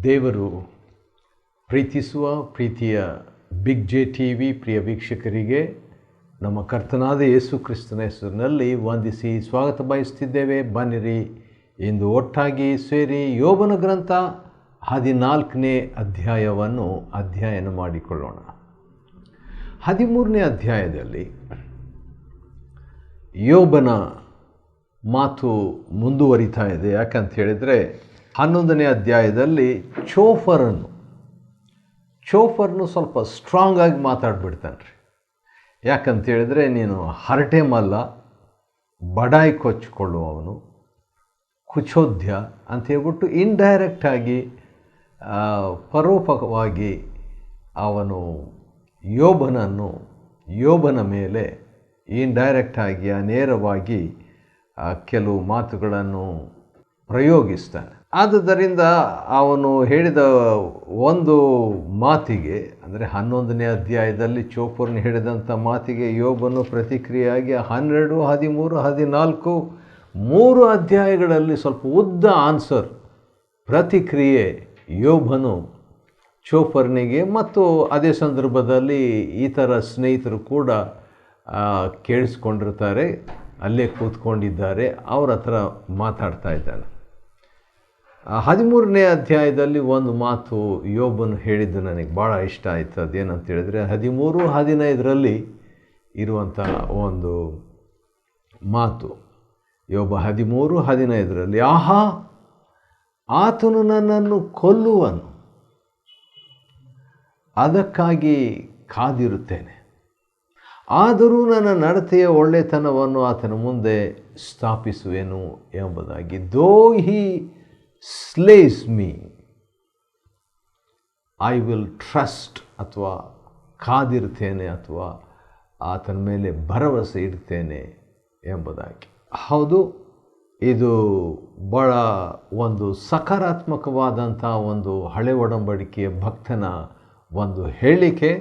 ದೇವರು ಪ್ರೀತಿಸುವ ಪ್ರೀತಿಯ ಬಿಗ್ ಜೆ ಟಿ ವಿ ಪ್ರಿಯ ವೀಕ್ಷಕರಿಗೆ ನಮ್ಮ ಕರ್ತನಾದ ಯೇಸು ಕ್ರಿಸ್ತನ ಹೆಸರಿನಲ್ಲಿ ವಂದಿಸಿ ಸ್ವಾಗತ ಬಯಸ್ತಿದ್ದೇವೆ. ಬನ್ನಿರಿ, ಇಂದು ಒಟ್ಟಾಗಿ ಸೇರಿ ಯೋಬನ ಗ್ರಂಥ 14ನೇ ಅಧ್ಯಾಯವನ್ನು ಅಧ್ಯಯನ ಮಾಡಿಕೊಳ್ಳೋಣ. 13ನೇ ಅಧ್ಯಾಯದಲ್ಲಿ ಯೋಬನ ಮಾತು ಮುಂದುವರಿತಾ ಇದೆ. ಯಾಕಂತ ಹೇಳಿದರೆ 11ನೇ ಅಧ್ಯಾಯದಲ್ಲಿ ಚೋಫರ್ನು ಸ್ವಲ್ಪ ಸ್ಟ್ರಾಂಗ್ ಆಗಿ ಮಾತಾಡ್ಬಿಡ್ತಾನೆ ರೀ. ಯಾಕಂತ ಹೇಳಿದರೆ, ನೀನು ಹರಟೆ ಮಲ್ಲ, ಬಡಾಯಿ ಕೊಚ್ಚಿಕೊಳ್ಳುವವನು, ಕುಚೋದ್ಯ ಅಂತ ಹೇಳ್ಬಿಟ್ಟು ಇಂಡೈರೆಕ್ಟಾಗಿ ಪರೋಪಕವಾಗಿ ಅವನು ಯೋಬನ ಮೇಲೆ ಇಂಡೈರೆಕ್ಟಾಗಿ ನೇರವಾಗಿ ಕೆಲವು ಮಾತುಗಳನ್ನು ಪ್ರಯೋಗಿಸ್ತಾನೆ. ಆದುದರಿಂದ ಅವನು ಹೇಳಿದ ಒಂದು ಮಾತಿಗೆ, ಅಂದರೆ 11ನೇ ಅಧ್ಯಾಯದಲ್ಲಿ ಚೋಫರ್ನು ಹೇಳಿದಂಥ ಮಾತಿಗೆ ಯೋಬನು ಪ್ರತಿಕ್ರಿಯೆಯಾಗಿ 12, 13, 14 3 ಅಧ್ಯಾಯಗಳಲ್ಲಿ ಸ್ವಲ್ಪ ಉದ್ದ ಆನ್ಸರ್ ಪ್ರತಿಕ್ರಿಯೆ ಯೋಬನು ಚೋಫರ್ನಿಗೆ ಮತ್ತು ಅದೇ ಸಂದರ್ಭದಲ್ಲಿ ಇತರ ಸ್ನೇಹಿತರು ಕೂಡ ಕೇಳಿಸ್ಕೊಂಡಿರ್ತಾರೆ, ಅಲ್ಲೇ ಕೂತ್ಕೊಂಡಿದ್ದಾರೆ, ಅವ್ರ ಹತ್ರ ಮಾತಾಡ್ತಾ ಇದ್ದಾನೆ. 13ನೇ ಅಧ್ಯಾಯದಲ್ಲಿ ಒಂದು ಮಾತು ಯೋಬನು ಹೇಳಿದ್ದು ನನಗೆ ಭಾಳ ಇಷ್ಟ ಆಯಿತು. ಅದೇನಂತ ಹೇಳಿದರೆ 13, 15ರಲ್ಲಿ ಇರುವಂಥ ಒಂದು ಮಾತು. ಯೋಬ 13, 15ರಲ್ಲಿ, ಆಹಾ, ಆತನು ನನ್ನನ್ನು ಕೊಲ್ಲುವನು, ಅದಕ್ಕಾಗಿ ಕಾದಿರುತ್ತೇನೆ. ಆದರೂ ನನ್ನ ನಡತೆಯ ಒಳ್ಳೆತನವನ್ನು ಆತನ ಮುಂದೆ ಸ್ಥಾಪಿಸುವೆನು ಎಂಬುದಾಗಿ. ದೋ ಹಿ ಸ್ಲೇಸ್ ಮೀ, ಐ ವಿಲ್ ಟ್ರಸ್ಟ್, ಅಥವಾ ಕಾದಿರ್ತೇನೆ, ಅಥವಾ ಆತನ ಮೇಲೆ ಭರವಸೆ ಇಡ್ತೇನೆ ಎಂಬುದಾಗಿ. ಹೌದು, ಇದು ಭಾಳ ಒಂದು ಸಕಾರಾತ್ಮಕವಾದಂಥ ಒಂದು ಹಳೆ ಒಡಂಬಡಿಕೆಯ ಭಕ್ತನ ಒಂದು ಹೇಳಿಕೆ.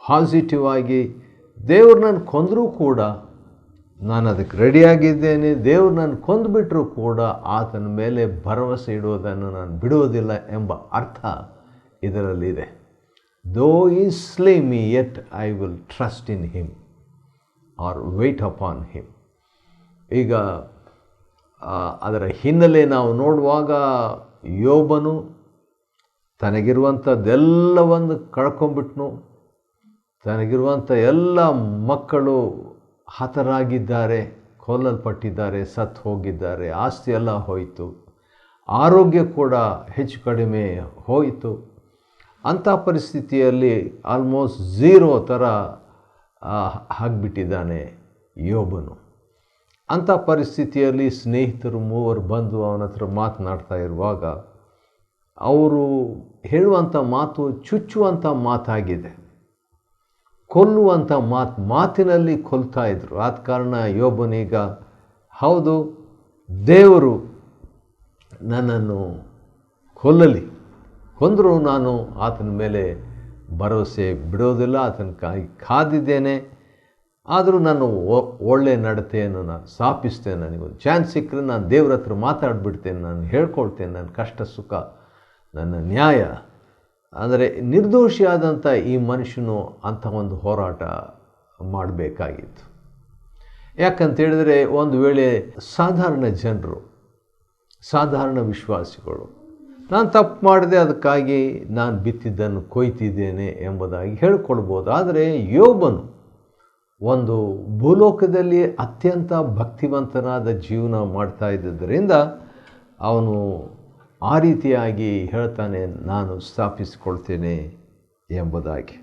ಪಾಸಿಟಿವ್ ಆಗಿ, ದೇವ್ರು ನನ್ನ ಕೊಂದರೂ ಕೂಡ ನಾನು ಅದಕ್ಕೆ ರೆಡಿಯಾಗಿದ್ದೇನೆ, ದೇವ್ರು ನನ್ನ ಕೊಂದುಬಿಟ್ರೂ ಕೂಡ ಆತನ ಮೇಲೆ ಭರವಸೆ ಇಡುವುದನ್ನು ನಾನು ಬಿಡುವುದಿಲ್ಲ ಎಂಬ ಅರ್ಥ ಇದರಲ್ಲಿದೆ. Though he slay me yet I will trust in him or wait upon him. ಈಗ ಅದರ ಹಿನ್ನೆಲೆ ನಾವು ನೋಡುವಾಗ, ಯೋಬನು ತನಗಿರುವಂಥದ್ದೆಲ್ಲವನ್ನು ಕಳ್ಕೊಂಬಿಟ್ನು. ತನಗಿರುವಂಥ ಎಲ್ಲ ಮಕ್ಕಳು ಹತರಾಗಿದ್ದಾರೆ, ಕೊಲ್ಲಲ್ಪಟ್ಟಿದ್ದಾರೆ, ಸತ್ತು ಹೋಗಿದ್ದಾರೆ, ಆಸ್ತಿ ಎಲ್ಲ ಹೋಯಿತು, ಆರೋಗ್ಯ ಕೂಡ ಹೆಚ್ಚು ಕಡಿಮೆ ಹೋಯಿತು. ಅಂಥ ಪರಿಸ್ಥಿತಿಯಲ್ಲಿ ಆಲ್ಮೋಸ್ಟ್ 0 ಥರ ಆಗಿಬಿಟ್ಟಿದ್ದಾನೆ ಯೋಬನು. ಅಂಥ ಪರಿಸ್ಥಿತಿಯಲ್ಲಿ ಸ್ನೇಹಿತರು 3 ಬಂದು ಅವನ ಹತ್ರ ಮಾತನಾಡ್ತಾ ಇರುವಾಗ ಅವರು ಹೇಳುವಂಥ ಮಾತು ಚುಚ್ಚುವಂಥ ಮಾತಾಗಿದೆ, ಕೊಲ್ಲುವಂಥ ಮಾತಿನಲ್ಲಿ ಕೊಲ್ತಾ ಇದ್ದರು. ಆದ ಕಾರಣ ಯೋಬನೀಗ, ಹೌದು, ದೇವರು ನನ್ನನ್ನು ಕೊಂದರೂ ನಾನು ಆತನ ಮೇಲೆ ಭರವಸೆ ಬಿಡೋದಿಲ್ಲ, ಆತನ ಕಾದಿದ್ದೇನೆ. ಆದರೂ ನಾನು ಒಳ್ಳೆಯ ನಡತೆಯನ್ನು ನಾನು ಸ್ಥಾಪಿಸ್ತೇನೆ. ನನಗೊಂದು ಚಾನ್ಸ್ ಸಿಕ್ಕರೆ ನಾನು ದೇವ್ರ ಹತ್ರ ಮಾತಾಡಿಬಿಡ್ತೇನೆ, ನಾನು ಹೇಳ್ಕೊಳ್ತೇನೆ ನನ್ನ ಕಷ್ಟ ಸುಖ, ನನ್ನ ನ್ಯಾಯ. ಅಂದರೆ ನಿರ್ದೋಷಿಯಾದಂಥ ಈ ಮನುಷ್ಯನು ಅಂಥ ಒಂದು ಹೋರಾಟ ಮಾಡಬೇಕಾಗಿತ್ತು. ಯಾಕಂತೇಳಿದರೆ, ಒಂದು ವೇಳೆ ಸಾಧಾರಣ ಜನರು, ಸಾಧಾರಣ ವಿಶ್ವಾಸಿಗಳು, ನಾನು ತಪ್ಪು ಮಾಡಿದೆ, ಅದಕ್ಕಾಗಿ ನಾನು ಬಿತ್ತಿದ್ದನ್ನು ಕೊಯ್ತಿದ್ದೇನೆ ಎಂಬುದಾಗಿ ಹೇಳ್ಕೊಳ್ಬೋದು. ಆದರೆ ಯೋಬನು ಒಂದು ಭೂಲೋಕದಲ್ಲಿ ಅತ್ಯಂತ ಭಕ್ತಿವಂತನಾದ ಜೀವನ ಮಾಡ್ತಾ ಇದ್ದುದರಿಂದ ಅವನು ಆ ರೀತಿಯಾಗಿ ಹೇಳ್ತಾನೆ, ನಾನು ಸ್ಥಾಪಿಸಿಕೊಳ್ತೇನೆ ಎಂಬುದಾಗಿ.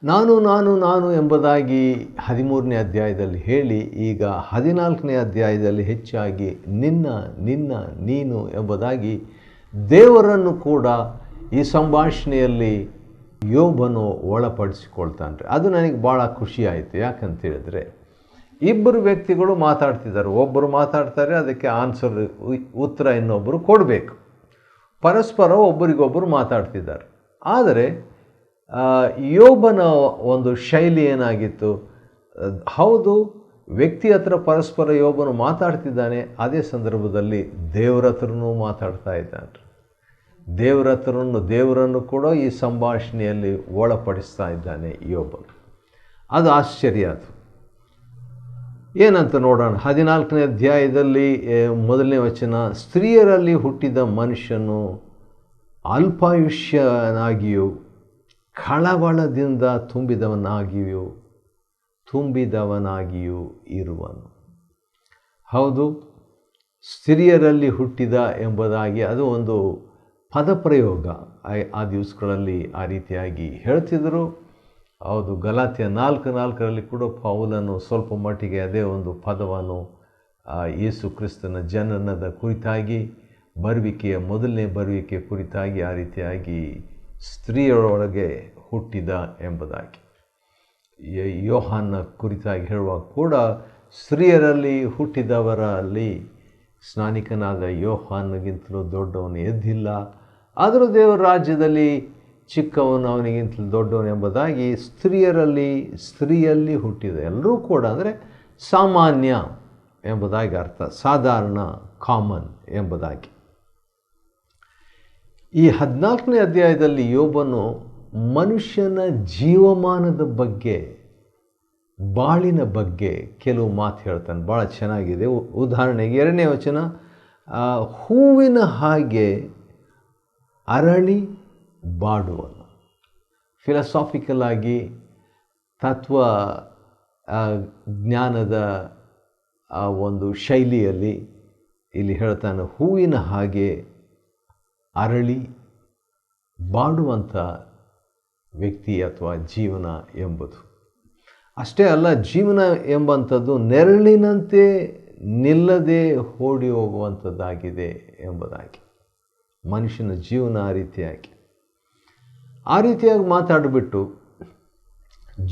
ನಾನು ಎಂಬುದಾಗಿ 13ನೇ ಅಧ್ಯಾಯದಲ್ಲಿ ಹೇಳಿ, ಈಗ 14ನೇ ಅಧ್ಯಾಯದಲ್ಲಿ ಹೆಚ್ಚಾಗಿ ನೀನು ಎಂಬುದಾಗಿ ದೇವರನ್ನು ಕೂಡ ಈ ಸಂಭಾಷಣೆಯಲ್ಲಿ ಯೋಬನು ಒಳಪಡಿಸಿಕೊಳ್ತಾನೆ. ಅದು ನನಗೆ ಭಾಳ ಖುಷಿಯಾಯಿತು. ಯಾಕಂತೇಳಿದರೆ, ಇಬ್ಬರು ವ್ಯಕ್ತಿಗಳು ಮಾತಾಡ್ತಿದ್ದಾರೆ, ಒಬ್ಬರು ಮಾತಾಡ್ತಾರೆ, ಅದಕ್ಕೆ ಆನ್ಸರ್ ಉತ್ತರ ಇನ್ನೊಬ್ಬರು ಕೊಡಬೇಕು. ಪರಸ್ಪರ ಒಬ್ಬರಿಗೊಬ್ಬರು ಮಾತಾಡ್ತಿದ್ದಾರೆ. ಆದರೆ ಯೋಬನ ಒಂದು ಶೈಲಿ ಏನಾಗಿತ್ತು, ಹೌದು, ವ್ಯಕ್ತಿ ಹತ್ರ ಪರಸ್ಪರ ಯೋಬನು ಮಾತಾಡ್ತಿದ್ದಾನೆ, ಅದೇ ಸಂದರ್ಭದಲ್ಲಿ ದೇವರ ಹತ್ರನೂ ಮಾತಾಡ್ತಾ ಇದ್ದಾನೆ. ದೇವರನ್ನು ಕೂಡ ಈ ಸಂಭಾಷಣೆಯಲ್ಲಿ ಒಳಪಡಿಸ್ತಾ ಇದ್ದಾನೆ ಯೋಬನು. ಅದು ಆಶ್ಚರ್ಯ. ಅದು ಏನಂತ ನೋಡೋಣ. 14ನೇ ಅಧ್ಯಾಯದಲ್ಲಿ 1ನೇ ವಚನ, ಸ್ತ್ರೀಯರಲ್ಲಿ ಹುಟ್ಟಿದ ಮನುಷ್ಯನು ಅಲ್ಪಾಯುಷ್ಯನಾಗಿಯೂ ಕಳವಳದಿಂದ ತುಂಬಿದವನಾಗಿಯೂ ಇರುವನು. ಹೌದು, ಸ್ತ್ರೀಯರಲ್ಲಿ ಹುಟ್ಟಿದ ಎಂಬುದಾಗಿ ಅದು ಒಂದು ಪದಪ್ರಯೋಗ. ಆ ದಿವಸಗಳಲ್ಲಿ ಆ ರೀತಿಯಾಗಿ ಹೇಳ್ತಿದ್ರು. ಹೌದು, ಗಲಾತ್ಯ 4:4 ಕೂಡ ಪೌಲನು ಸ್ವಲ್ಪ ಮಟ್ಟಿಗೆ ಅದೇ ಒಂದು ಪದವನ್ನು ಯೇಸು ಕ್ರಿಸ್ತನ ಜನನದ ಕುರಿತಾಗಿ, ಮೊದಲನೇ ಬರುವಿಕೆ ಕುರಿತಾಗಿ ಆ ರೀತಿಯಾಗಿ ಸ್ತ್ರೀಯರೊಳಗೆ ಹುಟ್ಟಿದ ಎಂಬುದಾಗಿ. ಯೋಹಾನ ಕುರಿತಾಗಿ ಹೇಳುವಾಗ ಕೂಡ ಸ್ತ್ರೀಯರಲ್ಲಿ ಹುಟ್ಟಿದವರಲ್ಲಿ ಸ್ನಾನಿಕನಾದ ಯೋಹಾನಗಿಂತಲೂ ದೊಡ್ಡವನು ಎದ್ದಿಲ್ಲ, ಆದರೂ ದೇವರ ರಾಜ್ಯದಲ್ಲಿ ಚಿಕ್ಕವನು ಅವನಿಗಿಂತಲೂ ದೊಡ್ಡವನು ಎಂಬುದಾಗಿ ಸ್ತ್ರೀಯಲ್ಲಿ ಹುಟ್ಟಿದ ಎಲ್ಲರೂ ಕೂಡ ಅಂದರೆ ಸಾಮಾನ್ಯ ಎಂಬುದಾಗಿ ಅರ್ಥ, ಸಾಧಾರಣ, ಕಾಮನ್ ಎಂಬುದಾಗಿ. ಈ 14ನೇ ಅಧ್ಯಾಯದಲ್ಲಿ ಯೋಬನು ಮನುಷ್ಯನ ಜೀವಮಾನದ ಬಗ್ಗೆ, ಬಾಳಿನ ಬಗ್ಗೆ ಕೆಲವು ಮಾತು ಹೇಳ್ತಾನೆ. ಭಾಳ ಚೆನ್ನಾಗಿದೆ. ಉದಾಹರಣೆಗೆ 2ನೇ ವಚನ, ಹೂವಿನ ಹಾಗೆ ಅರಳಿ ಬಾಡುವನು. ಫಿಲಾಸಾಫಿಕಲ್ ಆಗಿ ತತ್ವ ಜ್ಞಾನದ ಒಂದು ಶೈಲಿಯಲ್ಲಿ ಇಲ್ಲಿ ಹೇಳ್ತಾನೆ, ಹೂವಿನ ಹಾಗೆ ಅರಳಿ ಬಾಡುವಂಥ ವ್ಯಕ್ತಿ ಅಥವಾ ಜೀವನ ಎಂಬುದು. ಅಷ್ಟೇ ಅಲ್ಲ, ಜೀವನ ಎಂಬಂಥದ್ದು ನೆರಳಿನಂತೆ ನಿಲ್ಲದೆ ಓಡಿ ಹೋಗುವಂಥದ್ದಾಗಿದೆ ಎಂಬುದಾಗಿ. ಮನುಷ್ಯನ ಜೀವನ ಆ ರೀತಿಯಾಗಿ ಮಾತಾಡಿಬಿಟ್ಟು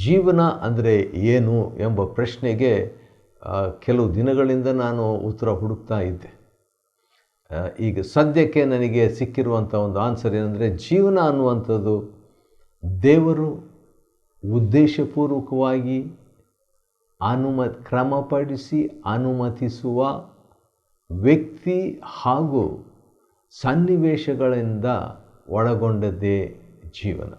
ಜೀವನ ಅಂದರೆ ಏನು ಎಂಬ ಪ್ರಶ್ನೆಗೆ ಕೆಲವು ದಿನಗಳಿಂದ ನಾನು ಉತ್ತರ ಹುಡುಕ್ತಾ ಇದ್ದೆ. ಈಗ ಸದ್ಯಕ್ಕೆ ನನಗೆ ಸಿಕ್ಕಿರುವಂಥ ಒಂದು ಆನ್ಸರ್ ಏನಂದರೆ, ಜೀವನ ಅನ್ನುವಂಥದ್ದು ದೇವರು ಉದ್ದೇಶಪೂರ್ವಕವಾಗಿ ಕ್ರಮಪಡಿಸಿ ಅನುಮತಿಸುವ ವ್ಯಕ್ತಿ ಹಾಗೂ ಸನ್ನಿವೇಶಗಳಿಂದ ಒಳಗೊಂಡದ್ದೇ ಜೀವನ.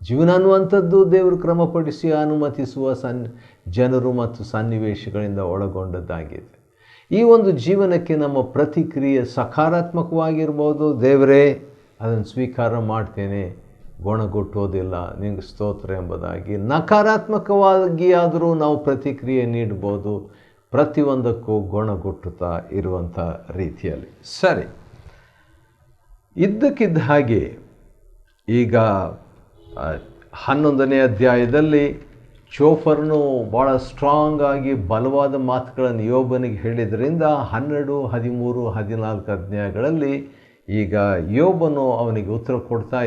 ಜೀವನ ಅನ್ನುವಂಥದ್ದು ದೇವರು ಕ್ರಮಪಡಿಸಿ ಅನುಮತಿಸುವ ಜನರು ಮತ್ತು ಸನ್ನಿವೇಶಗಳಿಂದ ಒಳಗೊಂಡದ್ದಾಗಿದೆ. ಈ ಒಂದು ಜೀವನಕ್ಕೆ ನಮ್ಮ ಪ್ರತಿಕ್ರಿಯೆ ಸಕಾರಾತ್ಮಕವಾಗಿರ್ಬೋದು, ದೇವರೇ ಅದನ್ನು ಸ್ವೀಕಾರ ಮಾಡ್ತೇನೆ, ಗುಣಗುಟ್ಟೋದಿಲ್ಲ, ನಿಂಗೆ ಸ್ತೋತ್ರ ಎಂಬುದಾಗಿ. ನಕಾರಾತ್ಮಕವಾಗಿ ಆದರೂ ನಾವು ಪ್ರತಿಕ್ರಿಯೆ ನೀಡ್ಬೋದು, ಪ್ರತಿಯೊಂದಕ್ಕೂ ಗುಣಗುಟ್ಟುತ್ತಾ ಇರುವಂಥ ರೀತಿಯಲ್ಲಿ. ಸರಿ, ಇದ್ದಕ್ಕಿದ್ದ ಹಾಗೆ ಈಗ 11ನೇ ಅಧ್ಯಾಯದಲ್ಲಿ ಚೋಫರ್ನು ಭಾಳ ಸ್ಟ್ರಾಂಗ್ ಆಗಿ ಬಲವಾದ ಮಾತುಗಳನ್ನು ಯೋಬನಿಗೆ ಹೇಳಿದ್ರಿಂದ 12, 13, 14 ಅಧ್ಯಾಯಗಳಲ್ಲಿ ಈಗ ಯೋಬನು ಅವನಿಗೆ ಉತ್ತರ ಕೊಡ್ತಾ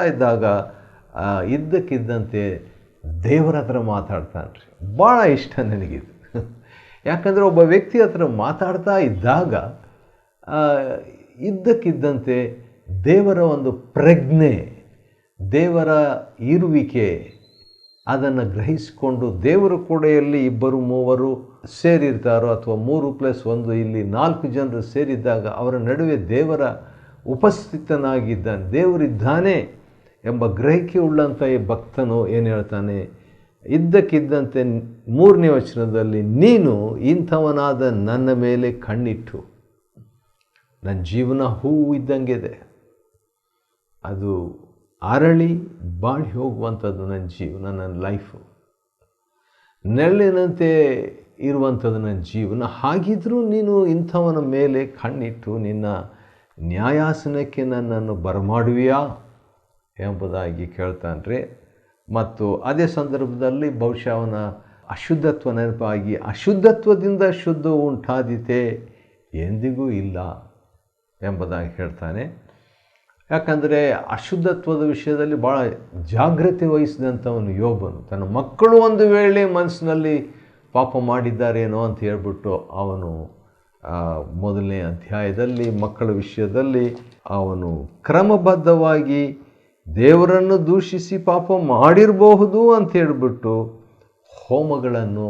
ಇದ್ದಾಗ ಇದ್ದಕ್ಕಿದ್ದಂತೆ ದೇವರ ಹತ್ರ ಮಾತಾಡ್ತಾನೆ ರೀ. ಭಾಳ ಇಷ್ಟ ನನಗಿದು. ಯಾಕಂದರೆ ಒಬ್ಬ ವ್ಯಕ್ತಿ ಹತ್ರ ಮಾತಾಡ್ತಾ ಇದ್ದಾಗ ಇದ್ದಕ್ಕಿದ್ದಂತೆ ದೇವರ ಒಂದು ಪ್ರಜ್ಞೆ, ದೇವರ ಇರುವಿಕೆ ಅದನ್ನು ಗ್ರಹಿಸಿಕೊಂಡು, ದೇವರು ಕೂಡ ಎಲ್ಲಿ 2, 3 ಸೇರಿರ್ತಾರೋ ಅಥವಾ 3+1 ಇಲ್ಲಿ 4 ಜನರು ಸೇರಿದ್ದಾಗ ಅವರ ನಡುವೆ ದೇವರ ಉಪಸ್ಥಿತನಾಗಿದ್ದಾನೆ, ದೇವರಿದ್ದಾನೆ ಎಂಬ ಗ್ರಹಿಕೆ ಉಳ್ಳಂಥ ಈ ಭಕ್ತನು ಏನು ಹೇಳ್ತಾನೆ, ಇದ್ದಕ್ಕಿದ್ದಂತೆ 3ನೇ ವಚನದಲ್ಲಿ, ನೀನು ಇಂಥವನಾದ ನನ್ನ ಮೇಲೆ ಕಣ್ಣಿಟ್ಟು, ನನ್ನ ಜೀವನ ಹೂವು ಇದ್ದಂಗಿದೆ, ಅದು ಅರಳಿ ಬಾಳಿ ಹೋಗುವಂಥದ್ದು ನನ್ನ ಜೀವನ, ನನ್ನ ಲೈಫು, ನೆರಳಿನಂತೆ ಇರುವಂಥದ್ದು ನನ್ನ ಜೀವನ. ಹಾಗಿದ್ರೂ ನೀನು ಇಂಥವನ ಮೇಲೆ ಕಣ್ಣಿಟ್ಟು ನಿನ್ನ ನ್ಯಾಯಾಸನಕ್ಕೆ ನನ್ನನ್ನು ಬರಮಾಡುವಿಯಾ ಎಂಬುದಾಗಿ ಕೇಳ್ತಾನ್ರಿ. ಮತ್ತು ಅದೇ ಸಂದರ್ಭದಲ್ಲಿ ಬಹುಶಃ ಅವನ ಅಶುದ್ಧತ್ವ ನೆನಪಾಗಿ, ಅಶುದ್ಧತ್ವದಿಂದ ಶುದ್ಧ ಉಂಟಾದೀತೆ ಎಂದಿಗೂ ಇಲ್ಲ ಎಂಬುದಾಗಿ ಹೇಳ್ತಾನೆ. ಯಾಕಂದರೆ ಅಶುದ್ಧತ್ವದ ವಿಷಯದಲ್ಲಿ ಭಾಳ ಜಾಗ್ರತೆ ವಹಿಸಿದಂಥವನು ಯೋಬನು. ತನ್ನ ಮಕ್ಕಳು ಒಂದು ವೇಳೆ ಮನಸ್ಸಿನಲ್ಲಿ ಪಾಪ ಮಾಡಿದ್ದಾರೇನೋ ಅಂತ ಹೇಳ್ಬಿಟ್ಟು ಅವನು 1ನೇ ಅಧ್ಯಾಯದಲ್ಲಿ ಮಕ್ಕಳ ವಿಷಯದಲ್ಲಿ ಅವನು ಕ್ರಮಬದ್ಧವಾಗಿ ದೇವರನ್ನು ದೂಷಿಸಿ ಪಾಪ ಮಾಡಿರಬಹುದು ಅಂತ ಹೇಳ್ಬಿಟ್ಟು ಹೋಮಗಳನ್ನು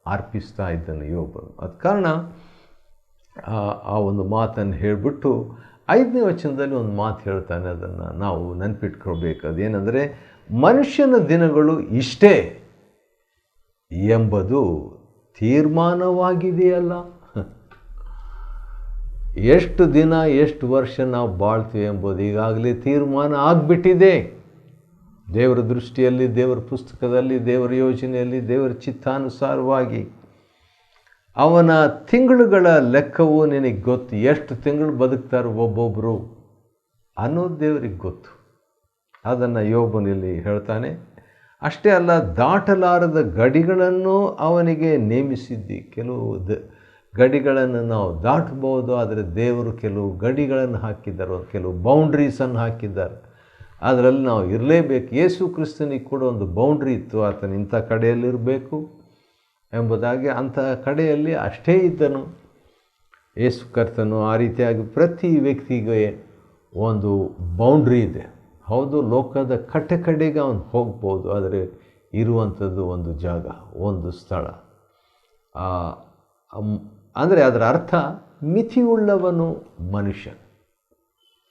ಅರ್ಪಿಸ್ತಾ ಇದ್ದನು ಯೋಬನು. ಅದ ಕಾರಣ ಆ ಒಂದು ಮಾತನ್ನು ಹೇಳಿಬಿಟ್ಟು 5ನೇ ವಚನದಲ್ಲಿ ಒಂದು ಮಾತು ಹೇಳ್ತಾನೆ, ಅದನ್ನು ನಾವು ನೆನಪಿಟ್ಕೊಳ್ಬೇಕು. ಅದೇನೆಂದರೆ, ಮನುಷ್ಯನ ದಿನಗಳು ಇಷ್ಟೇ ಎಂಬುದು ತೀರ್ಮಾನವಾಗಿದೆಯಲ್ಲ. ಎಷ್ಟು ದಿನ ಎಷ್ಟು ವರ್ಷ ನಾವು ಬಾಳ್ತೀವಿ ಎಂಬುದು ಈಗಾಗಲೇ ತೀರ್ಮಾನ ಆಗಿಬಿಟ್ಟಿದೆ. ದೇವರ ದೃಷ್ಟಿಯಲ್ಲಿ, ದೇವರ ಪುಸ್ತಕದಲ್ಲಿ, ದೇವರ ಯೋಜನೆಯಲ್ಲಿ, ದೇವರ ಚಿತ್ತಾನುಸಾರವಾಗಿ. ಅವನ ತಿಂಗಳುಗಳ ಲೆಕ್ಕವು ನಿನಗೆ ಗೊತ್ತು. ಎಷ್ಟು ತಿಂಗಳು ಬದುಕ್ತಾರೆ ಒಬ್ಬೊಬ್ಬರು ಅನ್ನೋದು ದೇವರಿಗೆ ಗೊತ್ತು. ಅದನ್ನು ಯೋಬನಲ್ಲಿ ಹೇಳ್ತಾನೆ. ಅಷ್ಟೇ ಅಲ್ಲ, ದಾಟಲಾರದ ಗಡಿಗಳನ್ನು ಅವನಿಗೆ ನೇಮಿಸಿದ್ದಿ. ಕೆಲವು ಗಡಿಗಳನ್ನು ನಾವು ದಾಟಬಹುದು, ಆದರೆ ದೇವರು ಕೆಲವು ಗಡಿಗಳನ್ನು ಹಾಕಿದ್ದಾರೆ, ಕೆಲವು ಬೌಂಡ್ರೀಸನ್ನು ಹಾಕಿದ್ದಾರೆ. ಅದರಲ್ಲಿ ನಾವು ಇರಲೇಬೇಕು. ಯೇಸು ಕ್ರಿಸ್ತನಿಗೆ ಕೂಡ ಒಂದು ಬೌಂಡ್ರಿ ಇತ್ತು. ಆತನ ಇಂಥ ಕಡೆಯಲ್ಲಿರಬೇಕು ಎಂಬುದಾಗಿ, ಅಂಥ ಕಡೆಯಲ್ಲಿ ಅಷ್ಟೇ ಇದ್ದನು ಯೇಸು ಕರ್ತನು. ಆ ರೀತಿಯಾಗಿ ಪ್ರತಿ ವ್ಯಕ್ತಿಗೆ ಒಂದು ಬೌಂಡ್ರಿ ಇದೆ. ಹೌದು, ಲೋಕದ ಕಡೆಗೆ ಅವನು ಹೋಗ್ಬೋದು, ಆದರೆ ಇರುವಂಥದ್ದು ಒಂದು ಜಾಗ, ಒಂದು ಸ್ಥಳ. ಅಂದರೆ ಅದರ ಅರ್ಥ ಮಿತಿಯುಳ್ಳವನು ಮನುಷ್ಯ.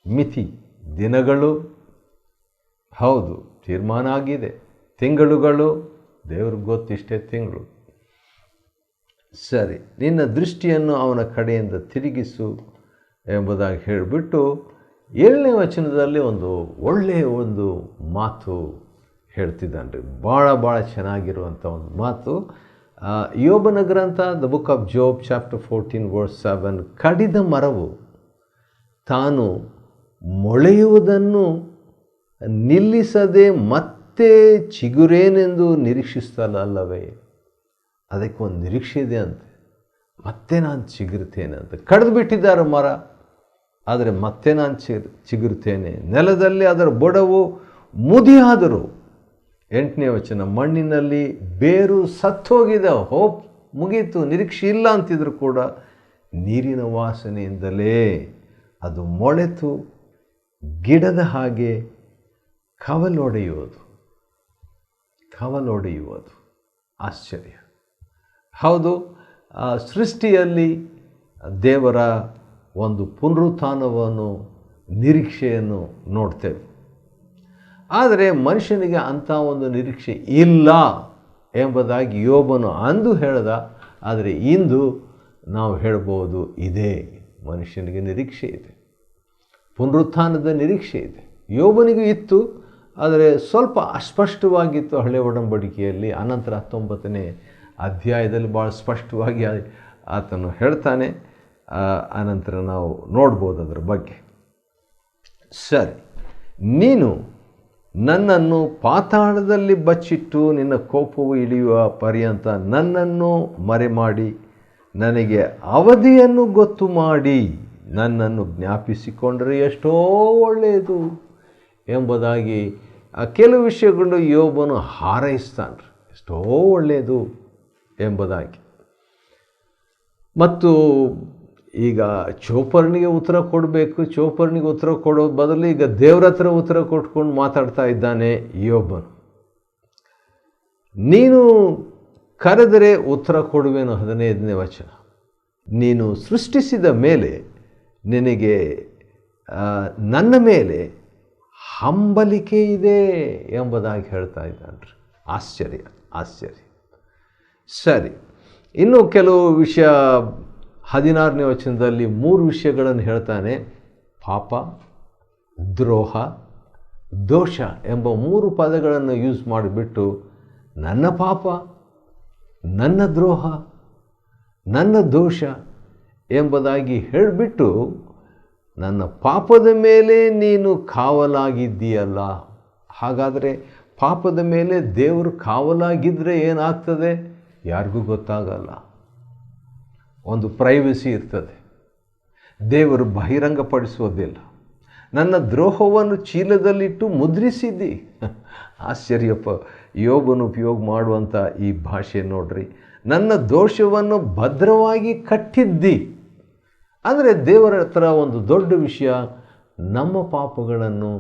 ಮಿತಿ, ದಿನಗಳು ಹೌದು ತೀರ್ಮಾನ ಆಗಿದೆ, ತಿಂಗಳುಗಳು ದೇವ್ರಿಗೆ ಗೊತ್ತಿಷ್ಟೇ ತಿಂಗಳು. ಸರಿ, ನಿನ್ನ ದೃಷ್ಟಿಯನ್ನು ಅವನ ಕಡೆಯಿಂದ ತಿರುಗಿಸು ಎಂಬುದಾಗಿ ಹೇಳಿಬಿಟ್ಟು 7ನೇ ವಚನದಲ್ಲಿ ಒಂದು ಒಳ್ಳೆಯ ಒಂದು ಮಾತು ಹೇಳ್ತಿದ್ದಾನೆ ರೀ. ಭಾಳ ಚೆನ್ನಾಗಿರುವಂಥ ಒಂದು ಮಾತು. ಯೋಬನ ಗ್ರಂಥ, the book of Job, chapter 14 verse 7. ಕಡಿದ ಮರವು ತಾನು ಮೊಳೆಯುವುದನ್ನು ನಿಲ್ಲಿಸದೆ ಮತ್ತೆ ಚಿಗುರೇನೆಂದು ನಿರೀಕ್ಷಿಸ್ತಲ್ಲವೇ? ಅದಕ್ಕೊಂದು ನಿರೀಕ್ಷೆ ಇದೆ ಅಂತೆ. ಮತ್ತೆ ನಾನು ಚಿಗುರ್ತೇನೆ ಅಂತ. ಕಡಿದು ಬಿಟ್ಟಿದ್ದಾರೆ ಮರ, ಆದರೆ ಮತ್ತೆ ನಾನು ಚಿಗುರ್ತೇನೆ. ನೆಲದಲ್ಲಿ ಅದರ ಬುಡವು ಮುದಿಯಾದರು. 8ನೇ ವಚನ, ಮಣ್ಣಿನಲ್ಲಿ ಬೇರು ಸತ್ತೋಗಿದೆ. ಹೋಪ್ ಮುಗೀತು, ನಿರೀಕ್ಷೆ ಇಲ್ಲ ಅಂತಿದ್ರು ಕೂಡ ನೀರಿನ ವಾಸನೆಯಿಂದಲೇ ಅದು ಮೊಳೆತು ಗಿಡದ ಹಾಗೆ ಕವಲೊಡೆಯುವುದು. ಆಶ್ಚರ್ಯ. ಹೌದು, ಸೃಷ್ಟಿಯಲ್ಲಿ ದೇವರ ಒಂದು ಪುನರುತ್ಥಾನವನ್ನು, ನಿರೀಕ್ಷೆಯನ್ನು ನೋಡ್ತೇವೆ. ಆದರೆ ಮನುಷ್ಯನಿಗೆ ಅಂಥ ಒಂದು ನಿರೀಕ್ಷೆ ಇಲ್ಲ ಎಂಬುದಾಗಿ ಯೋಬನು ಅಂದು ಹೇಳ್ದ. ಆದರೆ ಇಂದು ನಾವು ಹೇಳ್ಬೋದು, ಇದೆ, ಮನುಷ್ಯನಿಗೆ ನಿರೀಕ್ಷೆ ಇದೆ, ಪುನರುತ್ಥಾನದ ನಿರೀಕ್ಷೆ ಇದೆ. ಯೋಬನಿಗೂ ಇತ್ತು, ಆದರೆ ಸ್ವಲ್ಪ ಅಸ್ಪಷ್ಟವಾಗಿತ್ತು ಹಳೆ ಒಡಂಬಡಿಕೆಯಲ್ಲಿ. ಅನಂತರ 19ನೇ ಅಧ್ಯಾಯದಲ್ಲಿ ಭಾಳ ಸ್ಪಷ್ಟವಾಗಿ ಆತನು ಹೇಳ್ತಾನೆ. ಅನಂತರ ನಾವು ನೋಡ್ಬೋದು ಅದರ ಬಗ್ಗೆ. ಸರಿ, ನೀನು ನನ್ನನ್ನು ಪಾತಾಳದಲ್ಲಿ ಬಚ್ಚಿಟ್ಟು ನಿನ್ನ ಕೋಪವು ಇಳಿಯುವ ಪರ್ಯಂತ ನನ್ನನ್ನು ಮರೆಮಾಡಿ ನನಗೆ ಅವಧಿಯನ್ನು ಗೊತ್ತು ಮಾಡಿ ನನ್ನನ್ನು ಜ್ಞಾಪಿಸಿಕೊಂಡರೆ ಎಷ್ಟೋ ಒಳ್ಳೆಯದು ಎಂಬುದಾಗಿ ಕೆಲವು ವಿಷಯಗಳು ಯೋಬನು ಹಾರೈಸ್ತಾನೆ. ಎಷ್ಟೋ ಒಳ್ಳೆಯದು ಎಂಬುದಾಗಿ. ಮತ್ತು ಈಗ ಚೋಪರ್ಣಿಗೆ ಉತ್ತರ ಕೊಡಬೇಕು. ಚೋಪರ್ಣಿಗೆ ಉತ್ತರ ಕೊಡೋ ಬದಲು ಈಗ ದೇವ್ರ ಹತ್ರ ಉತ್ತರ ಕೊಟ್ಕೊಂಡು ಮಾತಾಡ್ತಾ ಇದ್ದಾನೆ ಯೋಬನು. ನೀನು ಕರೆದರೆ ಉತ್ತರ ಕೊಡುವೆನು. 15ನೇ ವಚನ, ನೀನು ಸೃಷ್ಟಿಸಿದ ಮೇಲೆ ನಿನಗೆ ನನ್ನ ಮೇಲೆ ಹಂಬಲಿಕೆ ಇದೆ ಎಂಬುದಾಗಿ ಹೇಳ್ತಾ ಇದ್ದಾನೆ. ಆಶ್ಚರ್ಯ. ಸರಿ, ಇನ್ನು ಕೆಲವು ವಿಷಯ 16ನೇ ವಚನದಲ್ಲಿ 3 ವಿಷಯಗಳನ್ನು ಹೇಳ್ತಾನೆ. ಪಾಪ, ದ್ರೋಹ, ದೋಷ ಎಂಬ 3 ಪದಗಳನ್ನು ಯೂಸ್ ಮಾಡಿಬಿಟ್ಟು ನನ್ನ ಪಾಪ, ನನ್ನ ದ್ರೋಹ, ನನ್ನ ದೋಷ ಎಂಬುದಾಗಿ ಹೇಳಿಬಿಟ್ಟು ನನ್ನ ಪಾಪದ ಮೇಲೆ ನೀನು ಕಾವಲಾಗಿದ್ದೀಯಲ್ಲ. ಹಾಗಾದರೆ ಪಾಪದ ಮೇಲೆ ದೇವರು ಕಾವಲಾಗಿದ್ದರೆ ಏನಾಗ್ತದೆ? ಯಾರಿಗೂ ಗೊತ್ತಾಗಲ್ಲ. ಒಂದು ಪ್ರೈವಸಿ ಇರ್ತದೆ. ದೇವರು ಬಹಿರಂಗಪಡಿಸೋದಿಲ್ಲ. ನನ್ನ ದ್ರೋಹವನ್ನು ಚೀಲದಲ್ಲಿಟ್ಟು ಮುದ್ರಿಸಿದ್ದಿ. ಆಶ್ಚರ್ಯಪ್ಪ, ಯೋಬನು ಉಪಯೋಗ ಮಾಡುವಂಥ ಈ ಭಾಷೆ ನೋಡ್ರಿ. ನನ್ನ ದೋಷವನ್ನು ಭದ್ರವಾಗಿ ಕಟ್ಟಿದ್ದಿ. ಅಂದರೆ ದೇವರ ಹತ್ರ ಒಂದು ದೊಡ್ಡ ವಿಷಯ, ನಮ್ಮ ಪಾಪಗಳನ್ನು,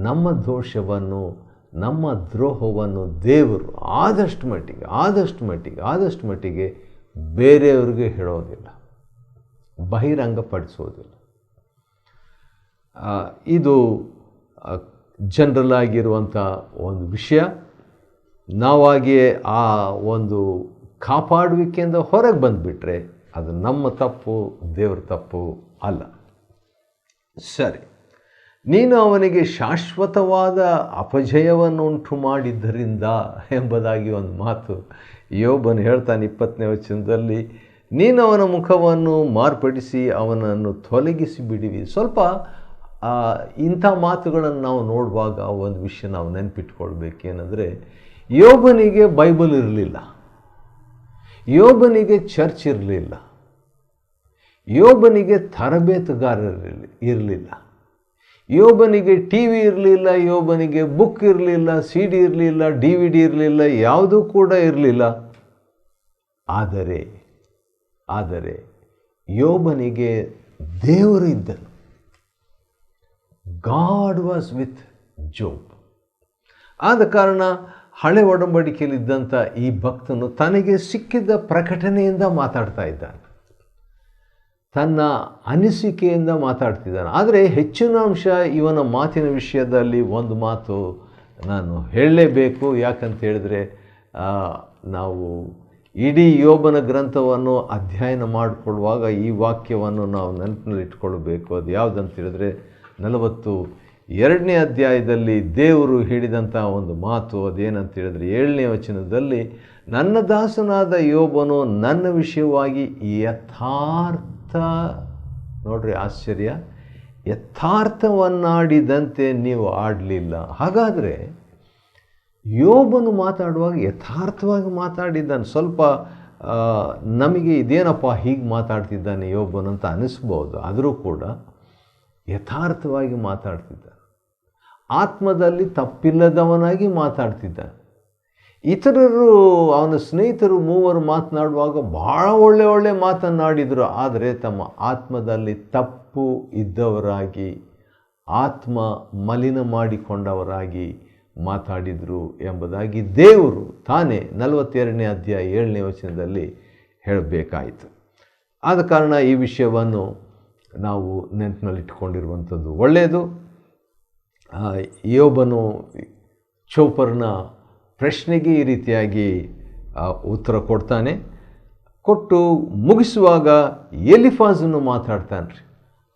ನಮ್ಮ ದೋಷವನ್ನು, ನಮ್ಮ ದ್ರೋಹವನ್ನು ದೇವರು ಆದಷ್ಟು ಮಟ್ಟಿಗೆ ಬೇರೆಯವ್ರಿಗೆ ಹೇಳೋದಿಲ್ಲ, ಬಹಿರಂಗಪಡಿಸೋದಿಲ್ಲ. ಇದು ಜನರಲ್ ಆಗಿರುವಂಥ ಒಂದು ವಿಷಯ. ನಾವಾಗಿಯೇ ಆ ಒಂದು ಕಾಪಾಡುವಿಕೆಯಿಂದ ಹೊರಗೆ ಬಂದುಬಿಟ್ರೆ ಅದು ನಮ್ಮ ತಪ್ಪು, ದೇವರ ತಪ್ಪು ಅಲ್ಲ. ಸರಿ, ನೀನು ಅವನಿಗೆ ಶಾಶ್ವತವಾದ ಅಪಜಯವನ್ನು ಉಂಟು ಮಾಡಿದ್ದರಿಂದ ಎಂಬುದಾಗಿ ಒಂದು ಮಾತು ಯೋಬನು ಹೇಳ್ತಾನೆ 20ನೇ ವಚನದಲ್ಲಿ. ನೀನು ಅವನ ಮುಖವನ್ನು ಮಾರ್ಪಡಿಸಿ ಅವನನ್ನು ತೊಲಗಿಸಿ ಬಿಡುವಿ. ಸ್ವಲ್ಪ ಇಂಥ ಮಾತುಗಳನ್ನು ನಾವು ನೋಡುವಾಗ ಒಂದು ವಿಷಯ ನಾವು ನೆನಪಿಟ್ಕೊಳ್ಬೇಕೇನೆಂದರೆ, ಯೋಬನಿಗೆ ಬೈಬಲ್ ಇರಲಿಲ್ಲ, ಯೋಬನಿಗೆ ಚರ್ಚ್ ಇರಲಿಲ್ಲ, ಯೋಬನಿಗೆ ತರಬೇತುಗಾರರು ಇರಲಿಲ್ಲ, ಯೋಬನಿಗೆ ಟಿ ವಿ ಇರಲಿಲ್ಲ, ಯೋಬನಿಗೆ ಬುಕ್ ಇರಲಿಲ್ಲ, ಸಿ ಡಿ ಇರಲಿಲ್ಲ, ಡಿ ವಿ ಡಿ ಇರಲಿಲ್ಲ, ಯಾವುದೂ ಕೂಡ ಇರಲಿಲ್ಲ. ಆದರೆ ಯೋಬನಿಗೆ ದೇವರು ಇದ್ದನು. God was with Job. ಆದ ಕಾರಣ ಹಳೆ ಒಡಂಬಡಿಕೆಯಲ್ಲಿದ್ದಂಥ ಈ ಭಕ್ತನು ತನಗೆ ಸಿಕ್ಕಿದ ಪ್ರಕಟಣೆಯಿಂದ ಮಾತಾಡ್ತಾ ಇದ್ದಾನೆ, ತನ್ನ ಅನಿಸಿಕೆಯಿಂದ ಮಾತಾಡ್ತಿದ್ದಾನೆ. ಆದರೆ ಹೆಚ್ಚಿನ ಅಂಶ ಇವನ ಮಾತಿನ ವಿಷಯದಲ್ಲಿ ಒಂದು ಮಾತು ನಾನು ಹೇಳಲೇಬೇಕು. ಯಾಕಂತ ಹೇಳಿದ್ರೆ ನಾವು ಇಡೀ ಯೋಬನ ಗ್ರಂಥವನ್ನು ಅಧ್ಯಯನ ಮಾಡಿಕೊಳ್ಳುವಾಗ ಈ ವಾಕ್ಯವನ್ನು ನಾವು ನೆನಪಿನಲ್ಲಿಟ್ಕೊಳ್ಬೇಕು. ಅದು ಯಾವುದಂತ ಹೇಳಿದ್ರೆ 42ನೇ ಅಧ್ಯಾಯದಲ್ಲಿ ದೇವರು ಹೇಳಿದಂಥ ಒಂದು ಮಾತು. ಅದೇನಂತ ಹೇಳಿದ್ರೆ 7ನೇ ವಚನದಲ್ಲಿ, ನನ್ನ ದಾಸನಾದ ಯೋಬನು ನನ್ನ ವಿಷಯವಾಗಿ ಯಥಾರ್ಥ, ನೋಡ್ರಿ ಆಶ್ಚರ್ಯ, ಯಥಾರ್ಥವನ್ನಾಡಿದಂತೆ ನೀವು ಆಡಲಿಲ್ಲ. ಹಾಗಾದರೆ ಯೋಬನು ಮಾತಾಡುವಾಗ ಯಥಾರ್ಥವಾಗಿ ಮಾತಾಡಿದ್ದಾನೆ. ಸ್ವಲ್ಪ ನಮಗೆ ಇದೇನಪ್ಪ ಹೀಗೆ ಮಾತಾಡ್ತಿದ್ದಾನೆ ಯೋಬನು ಅಂತ ಅನಿಸ್ಬೋದು. ಆದರೂ ಕೂಡ ಯಥಾರ್ಥವಾಗಿ ಮಾತಾಡ್ತಿದ್ದಾನೆ, ಆತ್ಮದಲ್ಲಿ ತಪ್ಪಿಲ್ಲದವನಾಗಿ ಮಾತಾಡ್ತಿದ್ದಾನೆ. ಇತರರು, ಅವನ ಸ್ನೇಹಿತರು 3 ಮಾತನಾಡುವಾಗ ಭಾಳ ಒಳ್ಳೆ ಮಾತನಾಡಿದರು, ಆದರೆ ತಮ್ಮ ಆತ್ಮದಲ್ಲಿ ತಪ್ಪು ಇದ್ದವರಾಗಿ, ಆತ್ಮ ಮಲಿನ ಮಾಡಿಕೊಂಡವರಾಗಿ ಮಾತಾಡಿದರು ಎಂಬುದಾಗಿ ದೇವರು ತಾನೇ 42ನೇ ಅಧ್ಯಾಯ 7ನೇ ವಚನದಲ್ಲಿ ಹೇಳಬೇಕಾಯಿತು. ಆದ ಕಾರಣ ಈ ವಿಷಯವನ್ನು ನಾವು ನೆನಪಿನಲ್ಲಿಟ್ಟುಕೊಂಡಿರುವಂಥದ್ದು ಒಳ್ಳೆಯದು. ಯೋಬನು ಚೋಪರ್ನ ಪ್ರಶ್ನೆಗೆ ಈ ರೀತಿಯಾಗಿ ಉತ್ತರ ಕೊಡ್ತಾನೆ. ಕೊಟ್ಟು ಮುಗಿಸುವಾಗ ಎಲಿಫಾಜನ್ನು ಮಾತಾಡ್ತಾನೆ ರೀ.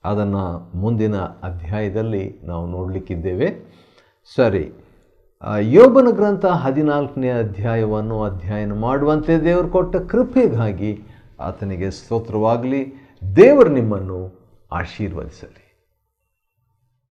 ಅದನ್ನು ಮುಂದಿನ ಅಧ್ಯಾಯದಲ್ಲಿ ನಾವು ನೋಡಲಿಕ್ಕಿದ್ದೇವೆ. ಸರಿ, ಯೋಬನ ಗ್ರಂಥ 14ನೇ ಅಧ್ಯಾಯವನ್ನು ಅಧ್ಯಯನ ಮಾಡುವಂತೆ ದೇವರು ಕೊಟ್ಟ ಕೃಪೆಗಾಗಿ ಆತನಿಗೆ ಸ್ತೋತ್ರವಾಗಲಿ. ದೇವರು ನಿಮ್ಮನ್ನು ಆಶೀರ್ವದಿಸಲಿ.